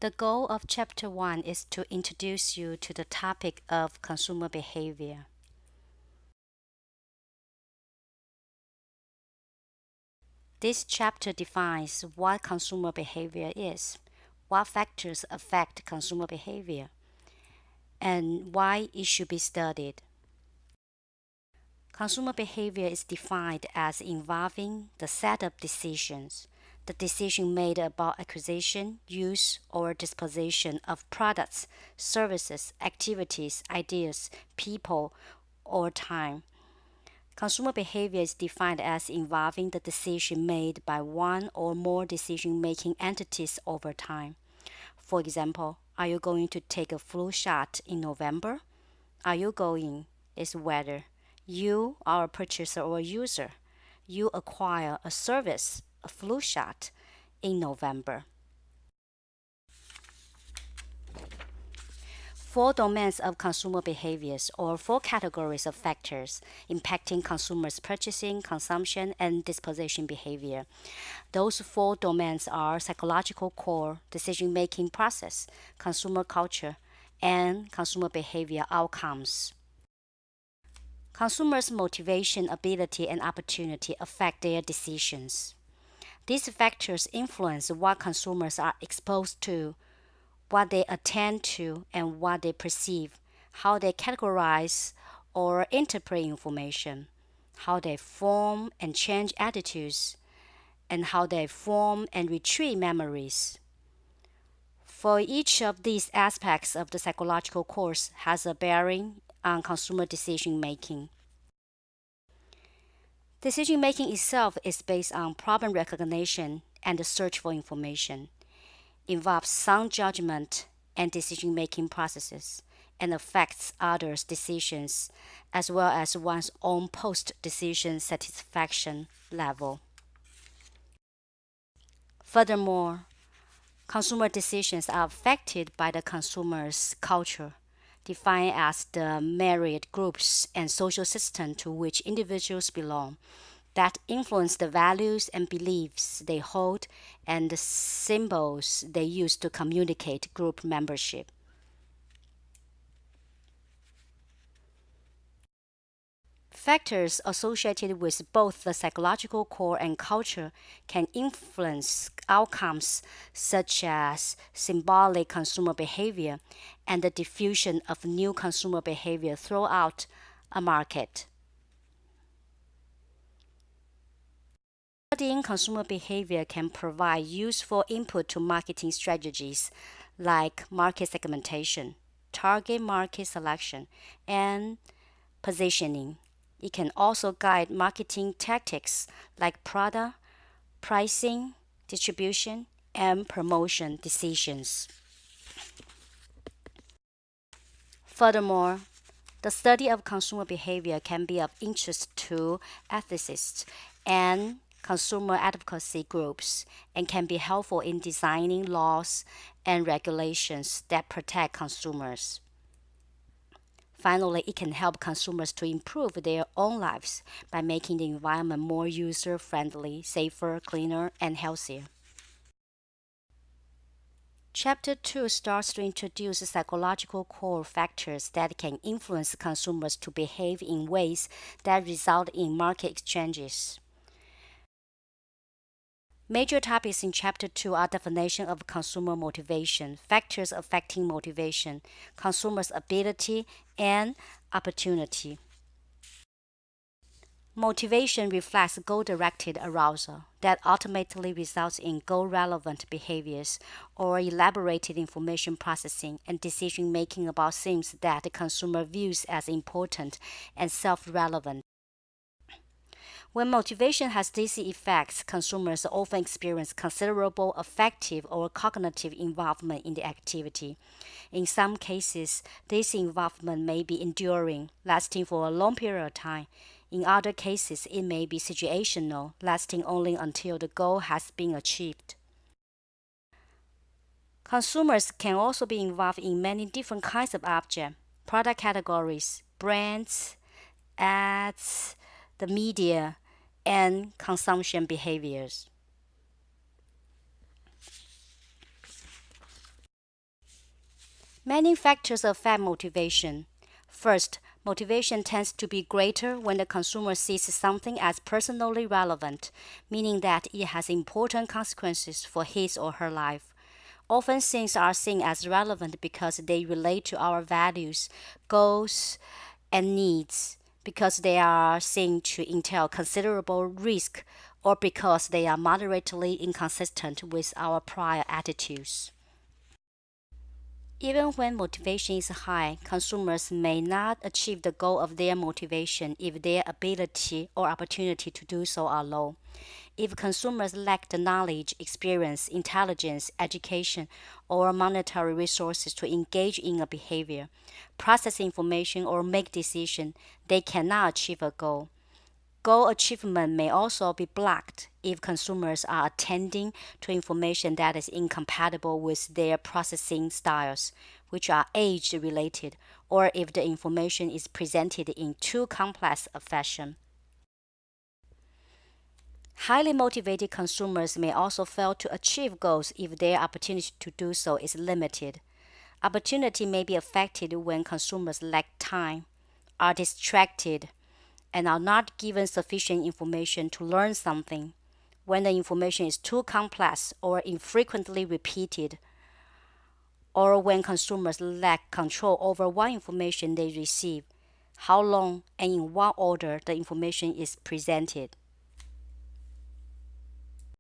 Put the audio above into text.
The goal of Chapter 1 is to introduce you to the topic of consumer behavior. This chapter defines what consumer behavior is, what factors affect consumer behavior, and why it should be studied. Consumer behavior is defined as involving the set of decisions, the decision made about acquisition, use, or disposition of products, services, activities, ideas, people, or time. Consumer behavior is defined as involving the decision made by one or more decision making entities over time. For example, are you going to take a flu shot in November? Are you going is whether you are a purchaser or a user. You acquire a service, a flu shot, in November. Four domains of consumer behaviors, or four categories of factors impacting consumers' purchasing, consumption, and disposition behavior. Those four domains are psychological core, decision making process, consumer culture, and consumer behavior outcomes. Consumers' motivation, ability, and opportunity affect their decisions. These factors influence what consumers are exposed to, what they attend to, and what they perceive, how they categorize or interpret information, how they form and change attitudes, and how they form and retrieve memories. For each of these aspects of the psychological course has a bearing on consumer decision making. Decision making itself is based on problem recognition and the search for information, involves sound judgment and decision making processes, and affects others' decisions as well as one's own post decision satisfaction level. Furthermore, consumer decisions are affected by the consumer's culture, defined as the myriad groups and social system to which individuals belong, that influence the values and beliefs they hold and the symbols they use to communicate group membership. Factors associated with both the psychological core and culture can influence outcomes such as symbolic consumer behavior and the diffusion of new consumer behavior throughout a market. Studying consumer behavior can provide useful input to marketing strategies like market segmentation, target market selection, and positioning. It can also guide marketing tactics like product, pricing, distribution, and promotion decisions. Furthermore, the study of consumer behavior can be of interest to ethicists and consumer advocacy groups and can be helpful in designing laws and regulations that protect consumers. Finally, it can help consumers to improve their own lives by making the environment more user friendly, safer, cleaner, and healthier. Chapter 2 starts to introduce psychological core factors that can influence consumers to behave in ways that result in market exchanges. Major topics in Chapter 2 are definition of consumer motivation, factors affecting motivation, consumers' ability, and opportunity. Motivation reflects goal-directed arousal that ultimately results in goal-relevant behaviors or elaborated information processing and decision-making about things that the consumer views as important and self-relevant. When motivation has these effects, consumers often experience considerable affective or cognitive involvement in the activity. In some cases, this involvement may be enduring, lasting for a long period of time. In other cases, it may be situational, lasting only until the goal has been achieved. Consumers can also be involved in many different kinds of objects, product categories, brands, ads, the media, and consumption behaviors. Many factors affect motivation. First, motivation tends to be greater when the consumer sees something as personally relevant, meaning that it has important consequences for his or her life. Often things are seen as relevant because they relate to our values, goals, and needs, because they are seen to entail considerable risk, or because they are moderately inconsistent with our prior attitudes. Even when motivation is high, consumers may not achieve the goal of their motivation if their ability or opportunity to do so are low. If consumers lack the knowledge, experience, intelligence, education, or monetary resources to engage in a behavior, process information, or make decisions, they cannot achieve a goal. Goal achievement may also be blocked if consumers are attending to information that is incompatible with their processing styles, which are age related, or if the information is presented in too complex a fashion. Highly motivated consumers may also fail to achieve goals if their opportunity to do so is limited. Opportunity may be affected when consumers lack time, are distracted, and are not given sufficient information to learn something, when the information is too complex or infrequently repeated, or when consumers lack control over what information they receive, how long and in what order the information is presented.